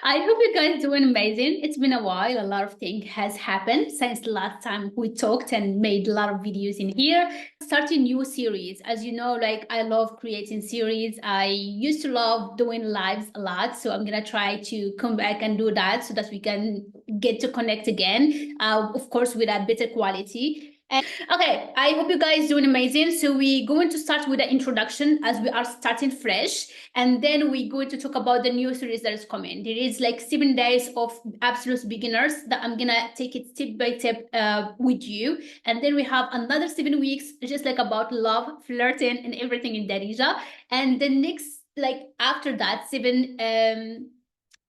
I hope you guys doing amazing. It's been a while. A lot of things has happened since the last time we talked and made a lot of videos in here. Starting new series. As you know, like I love creating series. I used to love doing lives a lot. So I'm gonna try to come back and do that so that we can get to connect again. Of course, with a better quality. Okay, I hope you guys doing amazing. So we're going to start with the introduction as we are starting fresh, and then we're going to talk about the new series that is coming. There is like 7 days of absolute beginners that I'm gonna take it step by step with you, and then we have another 7 weeks just like about love, flirting, and everything in Darija, and the next like after that did I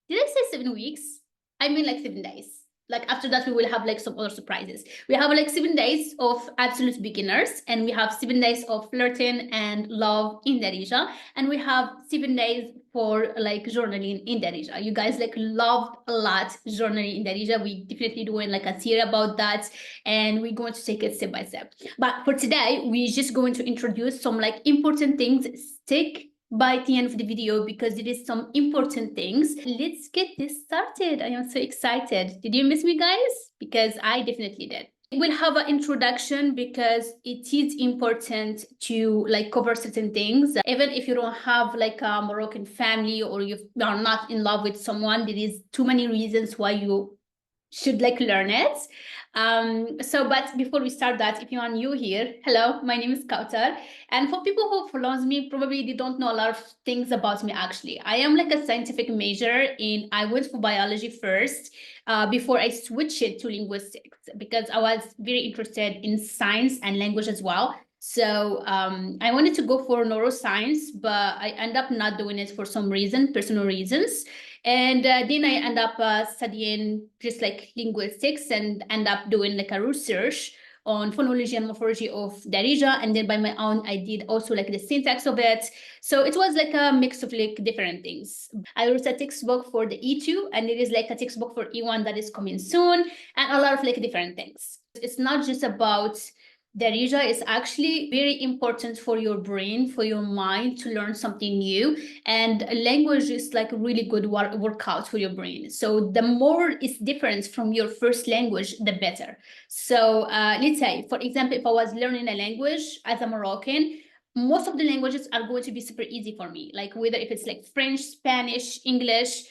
say 7 weeks? I mean like 7 days. Like after that, we will have like some other surprises. We have like 7 days of absolute beginners, and we have 7 days of flirting and love in Darija, and we have 7 days for like journaling in Darija. You guys like loved a lot journaling in Darija. We definitely doing like a series about that, and we're going to take it step by step. But for today, we're just going to introduce some like important things. Stick by the end of the video because it is some important things. Let's get this started. I am so excited. Did you miss me, guys? Because I definitely did. We'll have an introduction because it is important to like cover certain things. Even if you don't have like a Moroccan family or you are not in love with someone, there is too many reasons why you should like learn it. But before we start that, if you are new here, hello, my name is Kautar. And for people who follows me, probably they don't know a lot of things about me actually. I am like a scientific major I went for biology first before I switched it to linguistics because I was very interested in science and language as well. So I wanted to go for neuroscience, but I end up not doing it for some reason, personal reasons. And then I end up studying just like linguistics and end up doing like a research on phonology and morphology of Darija. And then by my own, I did also like the syntax of it. So it was like a mix of like different things. I wrote a textbook for the E2, and there is like a textbook for E1 that is coming soon, and a lot of like different things. It's not just about Darija. Is actually very important for your brain, for your mind to learn something new. And language is like a really good workout for your brain. So the more it's different from your first language, the better. So let's say, for example, if I was learning a language as a Moroccan, most of the languages are going to be super easy for me. Like whether if it's like French, Spanish, English,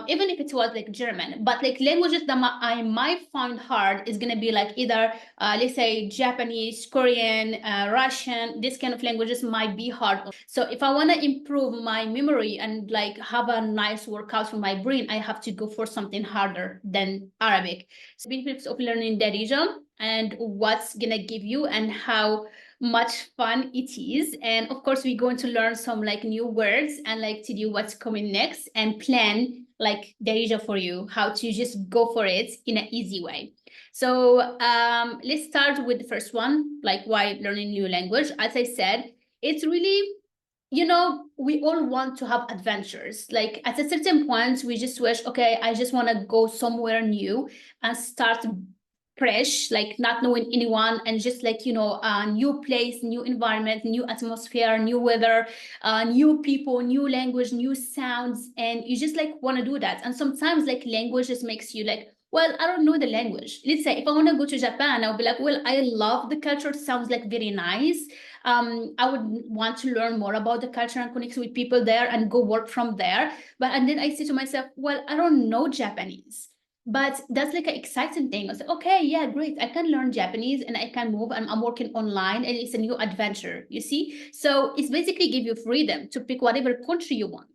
even if it was like German, but like languages that I might find hard is gonna be like either let's say Japanese, Korean, Russian. This kind of languages might be hard. So if I want to improve my memory and like have a nice workout for my brain, I have to go for something harder than Arabic. So benefits of learning Darija and what's gonna give you and how much fun it is. And of course, we're going to learn some like new words and like to do what's coming next and plan like Darija for you, how to just go for it in an easy way. So let's start with the first one, like why learning new language. As I said, it's really, we all want to have adventures. Like at a certain point, we just wish, okay, I just want to go somewhere new and start fresh, like not knowing anyone, and just like a new place, new environment, new atmosphere, new weather, new people, new language, new sounds, and you just like want to do that. And sometimes like language just makes you like, well, I don't know the language. Let's say if I want to go to Japan, I'll be like, well, I love the culture, it sounds like very nice. I would want to learn more about the culture and connect with people there and go work from there. And then I say to myself, well, I don't know Japanese. But that's like an exciting thing. I was like, okay, yeah, great. I can learn Japanese and I can move and I'm working online and it's a new adventure, you see? So it's basically give you freedom to pick whatever country you want.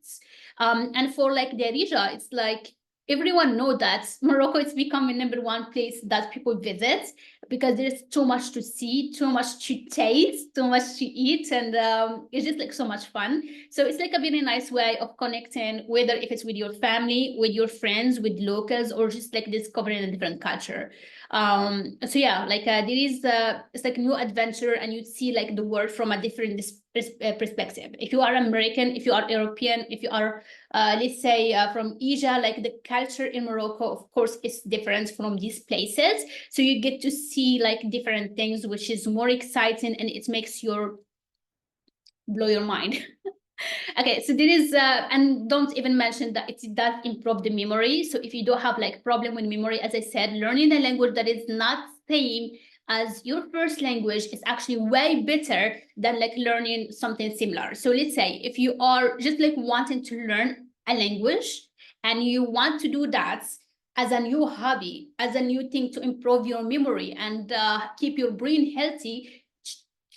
And for like Darija, it's like everyone know that Morocco is becoming #1 place that people visit because there's too much to see, too much to taste, too much to eat, and it's just like so much fun. So it's like a very nice way of connecting, whether if it's with your family, with your friends, with locals, or just like discovering a different culture. So yeah, like there is it's like a new adventure, and you see like the world from a different perspective. If you are American, if you are European, if you are let's say from Asia, like the culture in Morocco, of course, is different from these places. So you get to see like different things, which is more exciting, and it makes blow your mind. Okay, so there is, and don't even mention that it does improve the memory. So if you don't have like problem with memory, as I said, learning a language that is not same as your first language is actually way better than like learning something similar. So let's say if you are just like wanting to learn a language and you want to do that as a new hobby, as a new thing to improve your memory and keep your brain healthy,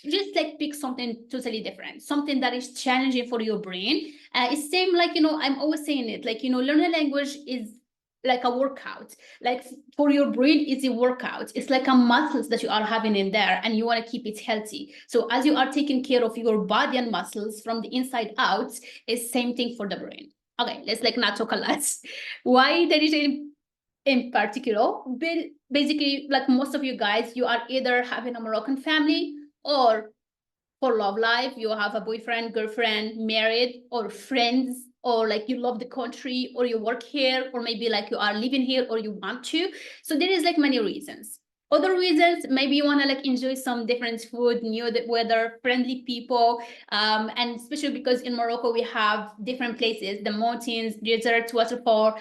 just like pick something totally different, something that is challenging for your brain. It's same like, I'm always saying it, like, learning a language is like a workout, like for your brain it's a workout. It's like a muscles that you are having in there and you want to keep it healthy. So as you are taking care of your body and muscles from the inside out, it's same thing for the brain. Okay, let's like not talk a lot. Why that is in particular? Basically, like most of you guys, you are either having a Moroccan family, or for love life, you have a boyfriend, girlfriend, married, or friends, or like you love the country, or you work here, or maybe like you are living here, or you want to. So there is like many reasons. Other reasons, maybe you want to like enjoy some different food, new weather, friendly people, and especially because in Morocco we have different places, the mountains, deserts, waterfall,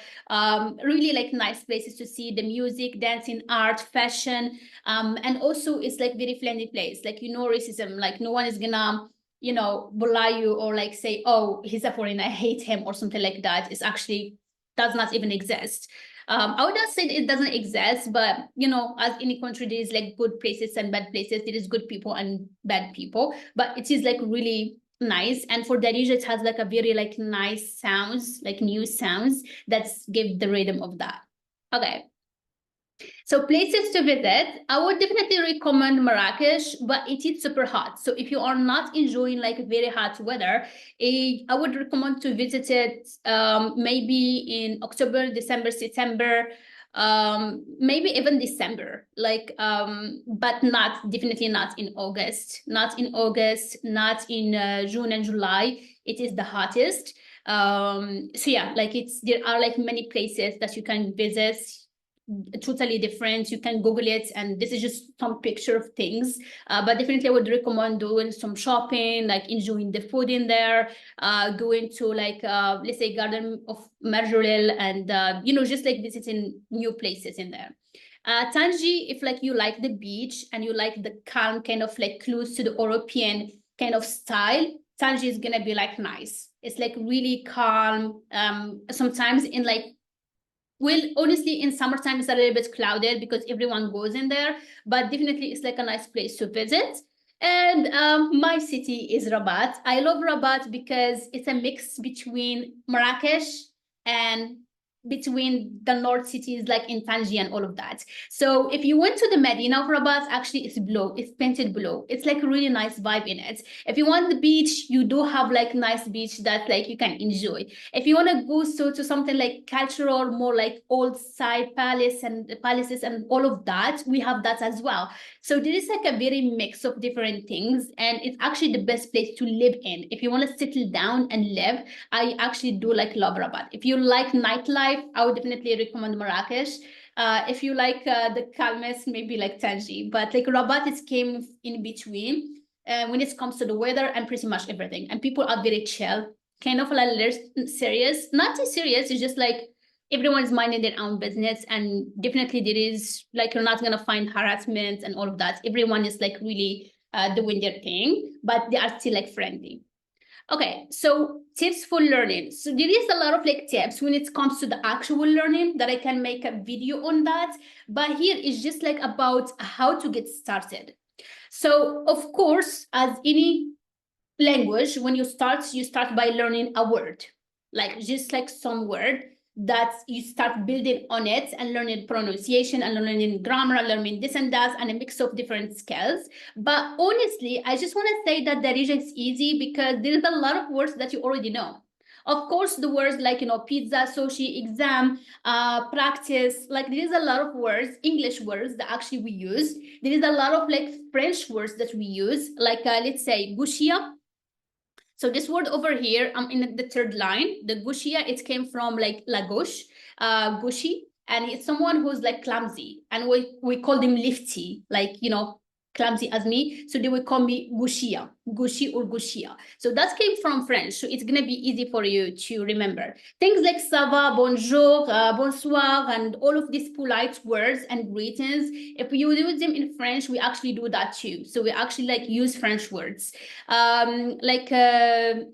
really like nice places to see the music, dancing, art, fashion, and also it's like very friendly place, like racism, like no one is gonna bully you or like say, oh, he's a foreigner, I hate him or something like that. It's actually does not even exist. I would not say it doesn't exist, but as any country, there is like good places and bad places. There is good people and bad people, but it is like really nice. And for Darija, it has like a very like nice sounds, like new sounds that give the rhythm of that. Okay. So places to visit, I would definitely recommend Marrakesh, but it is super hot. So if you are not enjoying like very hot weather, I would recommend to visit it maybe in October, December, September, maybe even December, like but not definitely not in August, not in June and July. It is the hottest. So yeah, like there are like many places that you can visit, totally different. You can Google it, and this is just some picture of things. But definitely, I would recommend doing some shopping, like enjoying the food in there, going to like let's say Garden of Marjoril, and just like visiting new places in there. Tangi, if like you like the beach and you like the calm kind of like close to the European kind of style, Tangi is gonna be like nice. It's like really calm. Sometimes in like, well, honestly, in summertime it's a little bit clouded because everyone goes in there, but definitely it's like a nice place to visit. And my city is Rabat. I love Rabat because it's a mix between Marrakesh and between the north cities like in Tangier and all of that. So if you went to the Medina of Rabat, actually it's blue, it's painted blue. It's like a really nice vibe in it. If you want the beach, you do have like nice beach that like you can enjoy. If you want to go to something like cultural, more like old side palaces and all of that, we have that as well. So there is like a very mix of different things, and it's actually the best place to live in. If you want to settle down and live, I actually do like love Rabat. If you like nightlife, I would definitely recommend Marrakesh. If you like the calmness, maybe like Tangi, but like Rabat is came in between. When it comes to the weather and pretty much everything, and people are very chill, kind of like less serious, not too serious. It's just like everyone's minding their own business, and definitely there is like you're not gonna find harassment and all of that. Everyone is like really doing their thing, but they are still like friendly. Okay, so tips for learning. So there is a lot of like tips when it comes to the actual learning that I can make a video on that, but here is just like about how to get started. So of course, as any language, when you start by learning a word, like just like some word that you start building on it and learning pronunciation and learning grammar and learning this and that and a mix of different skills. But honestly, I just want to say that Darija is easy because there's a lot of words that you already know. Of course, the words like pizza, sushi, exam, practice, like there is a lot of words, English words that actually we use. There is a lot of like French words that we use, like let's say gushia. So this word over here, in the third line, the gushia, it came from like la gauche, gushi, and it's someone who's like clumsy, and we call them lifty, like clumsy as me, so they would call me gushia. gauchi or gauchia. So that came from French. So it's going to be easy for you to remember. Things like ça va, bonjour, bonsoir, and all of these polite words and greetings. If you use them in French, we actually do that too. So we actually like use French words. Like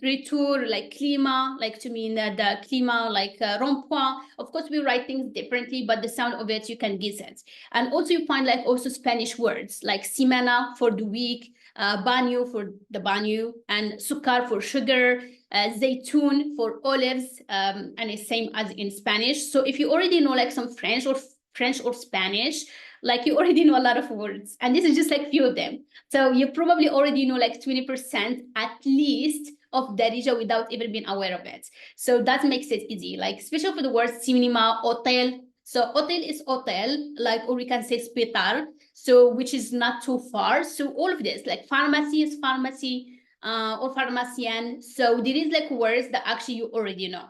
retour, like climat, like to mean the climat, like rond-point. Of course, we write things differently, but the sound of it, you can guess it. And also you find like also Spanish words like semana for the week, baño for the baño, and sucar for sugar, zaytun for olives, and it's same as in Spanish. So if you already know like some French or Spanish, like you already know a lot of words, and this is just like few of them. So you probably already know like 20% at least of Darija without even being aware of it. So that makes it easy, like especially for the words cinema, hotel. So hotel is hotel, like, or we can say hospital, so which is not too far. So all of this, like pharmacy is pharmacy, or pharmacian. So there is like words that actually you already know.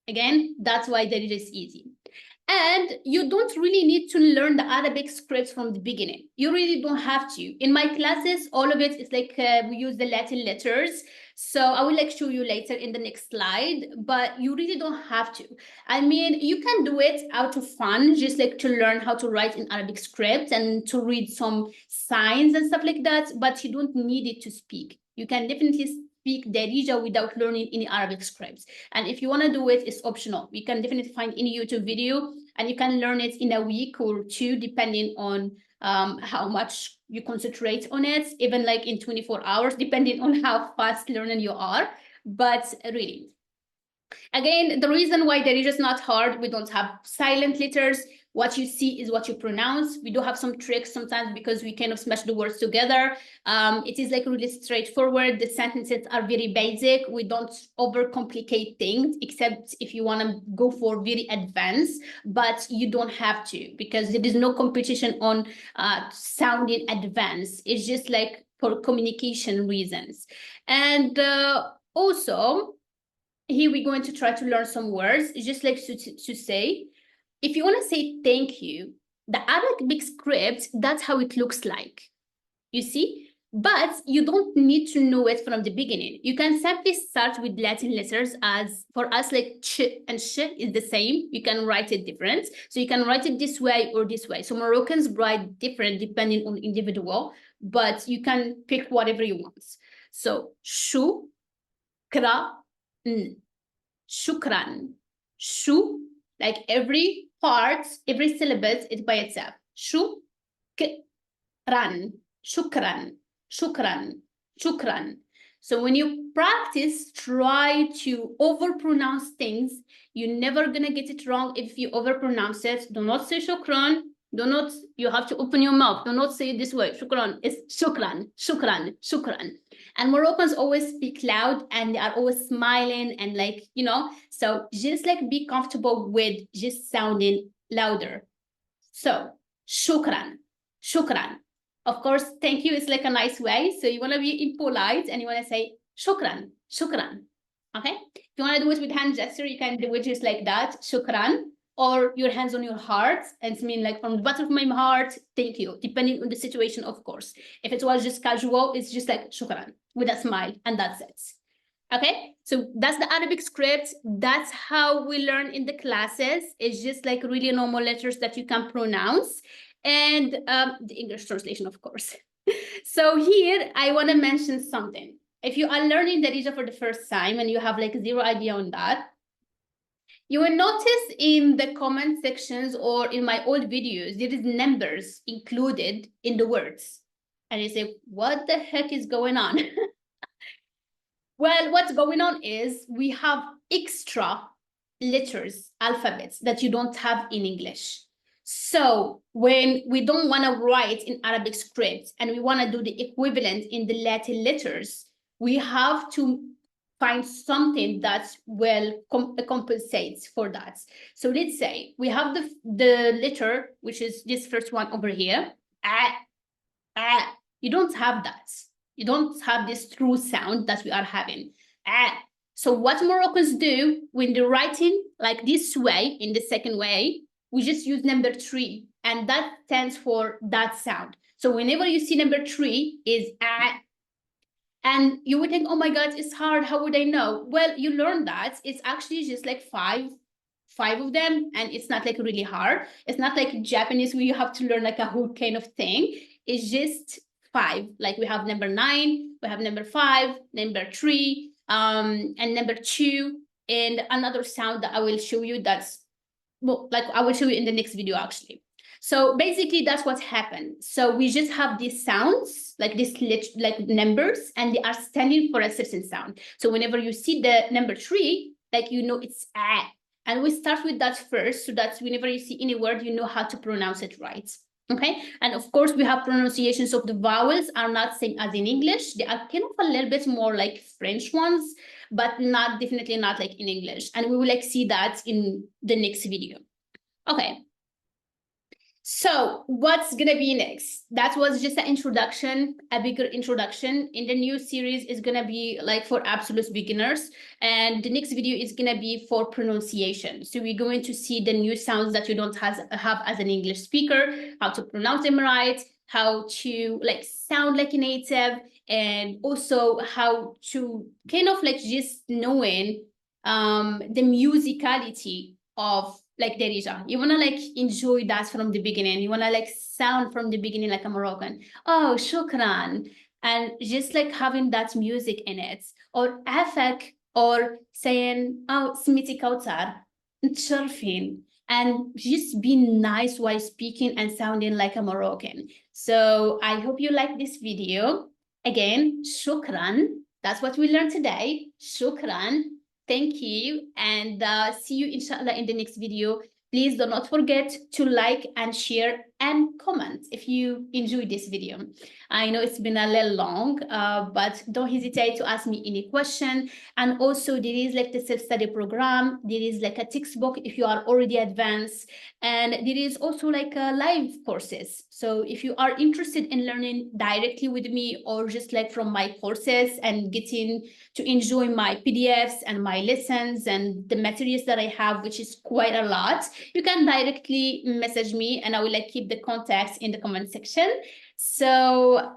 Again, that's why Darija is easy. And you don't really need to learn the Arabic scripts from the beginning. You really don't have to. In my classes, all of it is like we use the Latin letters. So I will like show you later in the next slide, but you really don't have to. I mean, you can do it out of fun, just like to learn how to write in Arabic script and to read some signs and stuff like that, but you don't need it to speak. You can definitely speak Darija without learning any Arabic scripts. And if you want to do it, it's optional. You can definitely find any YouTube video and you can learn it in a week or two, depending on how much you concentrate on it, even like in 24 hours, depending on how fast learning you are. But really, again, the reason why Darija is not hard, we don't have silent letters. What you see is what you pronounce. We do have some tricks sometimes because we kind of smash the words together. It is like really straightforward. The sentences are very basic. We don't overcomplicate things, except if you want to go for very advanced, but you don't have to, because there is no competition on sounding advanced. It's just like for communication reasons. And also, here we're going to try to learn some words, just like to say, if you want to say thank you, the Arabic script, that's how it looks like. You see? But you don't need to know it from the beginning. You can simply start with Latin letters, as for us, like ch and sh is the same. You can write it different. So you can write it this way or this way. So Moroccans write different depending on individual, but you can pick whatever you want. So shu, kra, shukran. Shu, like every part, every syllable is by itself. Shukran, shukran, shukran, shukran. So when you practice, try to overpronounce things. You're never gonna get it wrong if you overpronounce it. Do not say shukran. Do not, you have to open your mouth. Do not say it this way. Shukran. It's shukran, shukran, shukran. And Moroccans always speak loud and they are always smiling and like, you know, so just like be comfortable with just sounding louder. So shukran, shukran. Of course, thank you is like a nice way. So you want to be impolite and you want to say shukran, shukran. Okay. If you want to do it with hand gesture, you can do it just like that, shukran, or your hands on your heart, and it's mean like from the bottom of my heart, thank you, depending on the situation, of course. If it was just casual, it's just like shukran with a smile, and that's it. Okay, so that's the Arabic script. That's how we learn in the classes. It's just like really normal letters that you can pronounce, and the English translation, of course. So here I want to mention something. If you are learning Darija for the first time and you have like zero idea on that, you will notice in the comment sections or in my old videos, there is numbers included in the words. And you say, what the heck is going on? Well, what's going on is we have extra letters, alphabets that you don't have in English. So when we don't want to write in Arabic script and we want to do the equivalent in the Latin letters, we have to find something that will compensates for that. So let's say we have the letter, which is this first one over here. You don't have that. You don't have this true sound that we are having. So what Moroccans do when they're writing like this way, in the second way, we just use number 3, and that stands for that sound. So whenever you see number 3 is And you would think, oh my God, it's hard. How would I know? Well, you learn that it's actually just like five of them, and it's not like really hard. It's not like Japanese where you have to learn like a whole kind of thing. It's just five. Like we have number 9, we have number 5, number 3, and number 2, and another sound that I will show you. That's, well, like I will show you in the next video actually. So basically that's what happened. So we just have these sounds, like this like numbers, and they are standing for a certain sound. So whenever you see the number 3, like you know it's ah. And we start with that first, so that whenever you see any word, you know how to pronounce it right. Okay, and of course we have pronunciations of the vowels are not same as in English. They are kind of a little bit more like French ones, but not definitely not like in English. And we will like see that in the next video. Okay. So what's gonna be next? That was just an introduction, a bigger introduction. In the new series is gonna be like for absolute beginners, and the next video is gonna be for pronunciation. So we're going to see the new sounds that you don't have as an English speaker, how to pronounce them right, how to like sound like a native, and also how to kind of like just knowing the musicality of like Darija. You wanna like enjoy that from the beginning. You wanna like sound from the beginning like a Moroccan. Oh, shukran. And just like having that music in it. Or afak, or saying, oh, smiti kautar, ntshurfin. And just be nice while speaking and sounding like a Moroccan. So I hope you like this video. Again, shukran. That's what we learned today. Shukran. Thank you, and see you inshallah in the next video. Please do not forget to like and share and comment if you enjoyed this video. I know it's been a little long, but don't hesitate to ask me any question. And also there is like the self-study program. There is like a textbook if you are already advanced. And there is also like live courses. So if you are interested in learning directly with me, or just like from my courses and getting to enjoy my PDFs and my lessons and the materials that I have, which is quite a lot, you can directly message me, and I will like keep the contacts in the comment section. So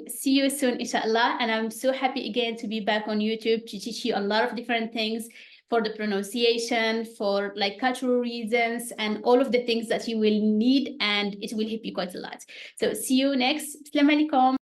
see you soon, inshallah. And I'm so happy again to be back on YouTube to teach you a lot of different things for the pronunciation, for like cultural reasons, and all of the things that you will need, and it will help you quite a lot. So see you next. Assalamu alaikum.